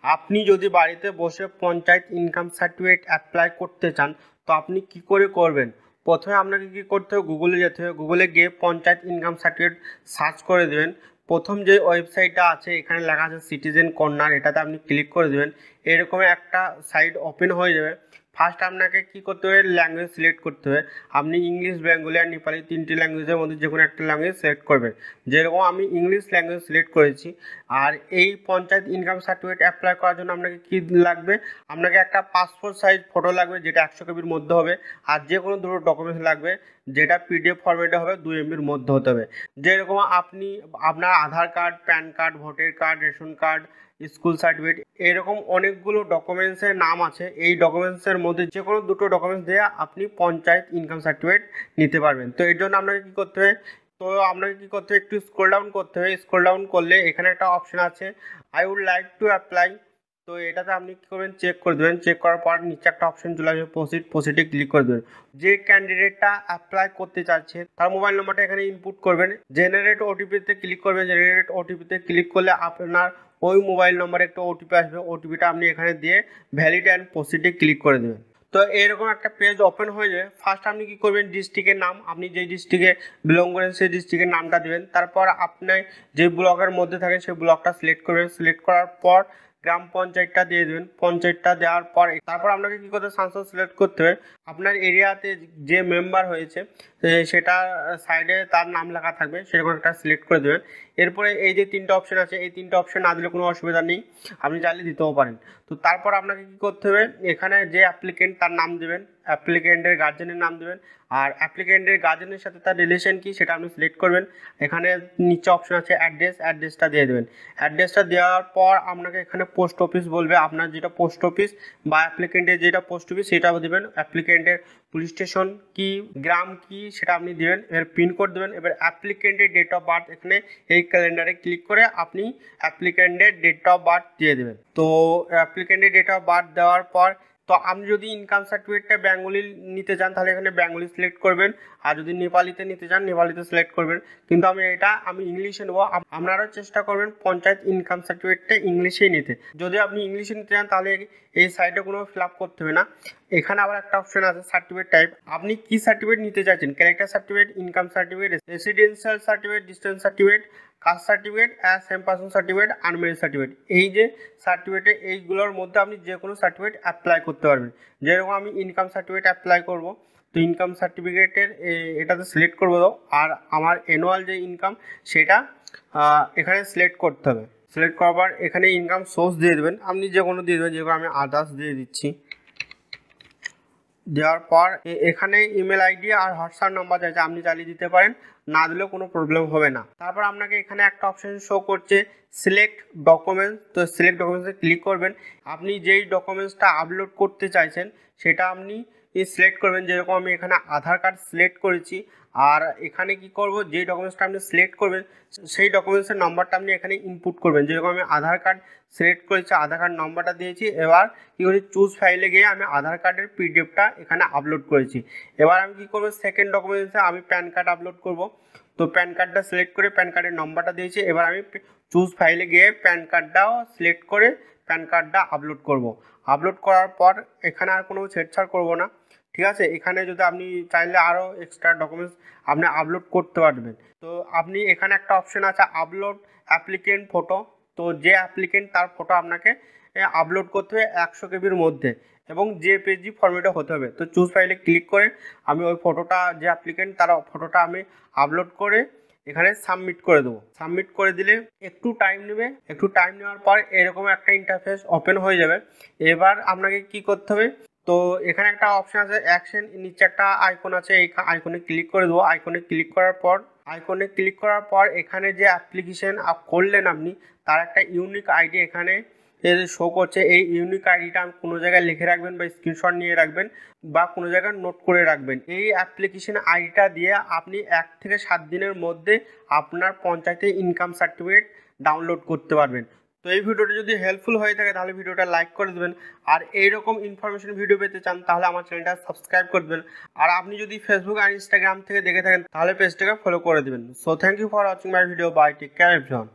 আপনি যদি বাড়িতে বসে পঞ্চায়েত ইনকাম সার্টিফিকেট অ্যাপ্লাই করতে চান তো আপনি কি করে করবেন? প্রথমে আপনাকে কি করতে হবে, গুগলে যেতে হবে। গুগলে গিয়ে পঞ্চায়েত ইনকাম সার্টিফিকেট সার্চ করে দেবেন। প্রথম যে ওয়েবসাইটটা আছে এখানে লেখা আছে সিটিজেন কর্নার, এটাতে আপনি ক্লিক করে দেবেন। এরকম একটা সাইট ওপেন হয়ে যাবে। ফার্স্ট আপনাকে কি করতে হবে, ল্যাঙ্গুয়েজ সিলেক্ট করতে হবে। আপনি ইংলিশ, বেঙ্গলি আর নেপালি তিনটি ল্যাঙ্গুয়েজের মধ্যে যে কোনো একটা ল্যাঙ্গুয়েজ সিলেক্ট করবেন। যেরকম আমি ইংলিশ ল্যাঙ্গুয়েজ সিলেক্ট করেছি। আর এই পঞ্চায়েত ইনকাম সার্টিফিকেট অ্যাপ্লাই করার জন্য আপনাকে কী লাগবে, আপনাকে একটা পাসপোর্ট সাইজ ফটো লাগবে যেটা 100 কেবির মধ্যে হবে। আর যে কোনো দুটো ডকুমেন্টস লাগবে যেটা পিডিএফ ফরম্যাটে হবে, 2 এমবির মধ্যে হতে হবে। যেরকম আপনি আপনার Aadhaar card, PAN card, voter card, ration card, school certificate, এরকম অনেকগুলো ডকুমেন্টসের নাম আছে। এই ডকুমেন্টসের মধ্যে যে কোনো দুটো ডকুমেন্টস দিয়ে আপনি পঞ্চায়েত ইনকাম সার্টিফিকেট নিতে পারবেন। তো এর জন্য আপনাকে কী করতে হবে, একটু স্ক্রল ডাউন করতে হবে। স্ক্রল ডাউন করলে এখানে একটা অপশন আছে I would like to apply. তো এটাতে আপনি কী করবেন, চেক করে দেবেন। চেক করার পর নিচে একটা অপশন চলে আসবে প্রসিডে ক্লিক করে দেবেন। যে ক্যান্ডিডেটটা অ্যাপ্লাই করতে চাচ্ছে তার মোবাইল নাম্বারটা এখানে ইনপুট করবেন। জেনারেট ওটিপিতে ক্লিক করবেন। জেনারেট ওটিপিতে ক্লিক করলে আপনার ওই মোবাইল নম্বরে একটা ওটিপি আসবে। ওটিপিটা আপনি এখানে দিয়ে ভ্যালিড অ্যান্ড প্রসিডে ক্লিক করে দেবেন। তো এরকম একটা পেজ ওপেন হয়ে যাবে। ফার্স্ট আপনি কি করবেন, ডিস্ট্রিক্টের নাম, আপনি যেই ডিস্ট্রিক্টে বিলং করেন সেই ডিস্ট্রিক্টের নামটা দেবেন। তারপর আপনি যে ব্লকের মধ্যে থাকেন সেই ব্লকটা সিলেক্ট করবেন। সিলেক্ট করার পর গ্রাম পঞ্চায়েতটা দিয়ে দেবেন। পঞ্চায়েতটা দেওয়ার পর তারপর আপনাকে কী করতে হবে, সাংসদ সিলেক্ট করতে হবে। আপনার এরিয়াতে যে মেম্বার হয়েছে সেটা সাইডে তার নাম লেখা থাকবে, সেরকম একটা সিলেক্ট করে দেবেন। এরপরে এই যে তিনটা অপশন আছে, এই তিনটা অপশন না দিলে কোনো অসুবিধা নেই, আপনি চাইলে দিতেও পারেন। তো তারপর আপনাকে কী করতে হবে, এখানে যে অ্যাপ্লিকেন্ট তার নাম দেবেন, অ্যাপ্লিকেন্টের গার্জেনের নাম দেবেন। আর অ্যাপ্লিকেন্টের গার্জেনের সাথে তার রিলেশন কী সেটা আপনি সিলেক্ট করবেন। এখানে নিচে অপশন আছে অ্যাড্রেসটা দিয়ে দেবেন। অ্যাড্রেসটা দেওয়ার পর আপনাকে এখানে পোস্ট অফিস বলবে, আপনার যেটা পোস্ট অফিস বা অ্যাপ্লিকেন্টের যেটা পোস্ট অফিস সেটাও দেবেন। অ্যাপ্লিকেন্টের পুলিশ স্টেশন কি, গ্রাম কি সেটা আপনি দেবেন। এবার পিনকোড দেবেন। এবার অ্যাপ্লিকেন্টের ডেট অফ বার্থ এখানে এই ক্যালেন্ডারে ক্লিক করে আপনি অ্যাপ্লিকেন্টের ডেট অফ বার্থ দিয়ে দেবেন। তো অ্যাপ্লিকেন্টের ডেট অফ বার্থ দেওয়ার পর তো আপনি যদি ইনকাম সার্টিফিকেটটা বেঙ্গলি নিতে চান তাহলে এখানে বেঙ্গলি সিলেক্ট করবেন। আর যদি নেপালিতে নিতে চান নেপালিতে সিলেক্ট করবেন। কিন্তু আমি ইংলিশে নেবো। আপনারাও চেষ্টা করবেন পঞ্চায়েত ইনকাম সার্টিফিকেটটা ইংলিশেই নিতে। যদি আপনি ইংলিশে নিতে চান তাহলে এই সাইটে কোনো ফিল আপ করতে হবে না। এখানে আবার একটা অপশন আছে সার্টিফিকেট টাইপ, আপনি কি সার্টিফিকেট নিতে চাইছেন, character certificate, income certificate, residential certificate, distance certificate, caste certificate, same person certificate, unmarried certificate. এই যে সার্টিফিকেটে এইগুলোর মধ্যে আপনি যে কোনো সার্টিফিকেট অ্যাপ্লাই করতে পারবেন। যেরকম আমি ইনকাম সার্টিফিকেট অ্যাপ্লাই করব, তো ইনকাম সার্টিফিকেটের এটাতে সিলেক্ট করবো। আর আমার অ্যানুয়াল যে ইনকাম সেটা এখানে সিলেক্ট করতে হবে। সিলেক্ট করার পর এখানে ইনকাম সোর্স দিয়ে দেবেন, আপনি যে কোনো দিয়ে দেবেন। যেরকম আমি আদার্স দিয়ে দিচ্ছি। দেওয়ার পর এখানে ইমেল আইডি আর হোয়াটসঅ্যাপ নাম্বার চাইছে, আপনি চালিয়ে দিতে পারেন, না দিলেও কোনো প্রবলেম হবে না। তারপর আপনাকে এখানে একটা অপশন শো করছে সিলেক্ট ডকুমেন্টস। তো সিলেক্ট ডকুমেন্টসে ক্লিক করবেন। আপনি যেই ডকুমেন্টসটা আপলোড করতে চাইছেন সেটা আপনি সিলেক্ট করবেন। যেরকম আমি এখানে আধার কার্ড সিলেক্ট করেছি। আর এখানে কি করব, যেই ডকুমেন্টসটা আপনি সিলেক্ট করবেন সেই ডকুমেন্টসের নম্বরটা আপনি এখানে ইনপুট করবেন। যেরকম আমি আধার কার্ড সিলেক্ট করেছি, আধার কার্ড নম্বরটা দিয়েছি। এবার কী করি, চুজ ফাইলে গিয়ে আমি আধার কার্ডের পিডিএফটা এখানে আপলোড করেছি। এবার আমি কী করবো, সেকেন্ড ডকুমেন্টসে আমি প্যান কার্ড আপলোড করব। তো প্যান কার্ডটা সিলেক্ট করে প্যান কার্ডের নম্বরটা দিয়েছি। এবার আমি চুজ ফাইলে গিয়ে প্যান কার্ডটাও সিলেক্ট করে প্যান কার্ডটা আপলোড করব। আপলোড করার পর এখানে আর কোনো ছেড়ছাড় করব না, ঠিক আছে। এখানে যদি আপনি চাইলে আরও এক্সট্রা ডকুমেন্টস আপনি আপলোড করতে পারবেন। তো আপনি এখানে একটা অপশন আছে আপলোড অ্যাপ্লিকেন্ট ফটো। তো যে অ্যাপ্লিকেন্ট তার ফটো আপনাকে আপলোড করতে হবে 100 কেবির মধ্যে এবং জেপিজি ফরম্যাটে হতে হবে। তো চুজ ফাইলে ক্লিক করে আমি ওই ফটোটা, যে অ্যাপ্লিকেন্ট তার ফটোটা আমি আপলোড করে এখানে সাবমিট করে দেবো। সাবমিট করে দিলে একটু টাইম নেবে। একটু টাইম নেওয়ার পর এরকম একটা ইন্টারফেস ওপেন হয়ে যাবে। এবার আপনাকে কি করতে হবে, তো এখানে একটা অপশন আছে অ্যাকশন, নিচে একটা আইকন আছে, এই আইকনে ক্লিক করে দেবো। আইকনে ক্লিক করার পর এখানে যে অ্যাপ্লিকেশন করলেন আপনি তার একটা ইউনিক আইডি এখানে শো করছে। এই ইউনিক আইডিটা কোনো জায়গায় লিখে রাখবেন বা স্ক্রিনশট নিয়ে রাখবেন বা কোনো জায়গায় নোট করে রাখবেন। এই অ্যাপ্লিকেশন আইডিটা দিয়ে আপনি 1 থেকে 7 দিনের মধ্যে আপনার পঞ্চায়েতের ইনকাম সার্টিফিকেট ডাউনলোড করতে পারবেন। তো এই ভিডিওটা যদি হেল্পফুল হয়ে থাকে তাহলে ভিডিওটা লাইক করে দেবেন। আর এইরকম ইনফরমেশন ভিডিও পেতে চান তাহলে আমার চ্যানেলটা সাবস্ক্রাইব করে দেবেন। আর আপনি যদি ফেসবুক আর ইনস্টাগ্রাম থেকে দেখে থাকেন তাহলে পেজটাকে ফলো করে দেবেন। So thank you for watching my video. Bye, take care everyone.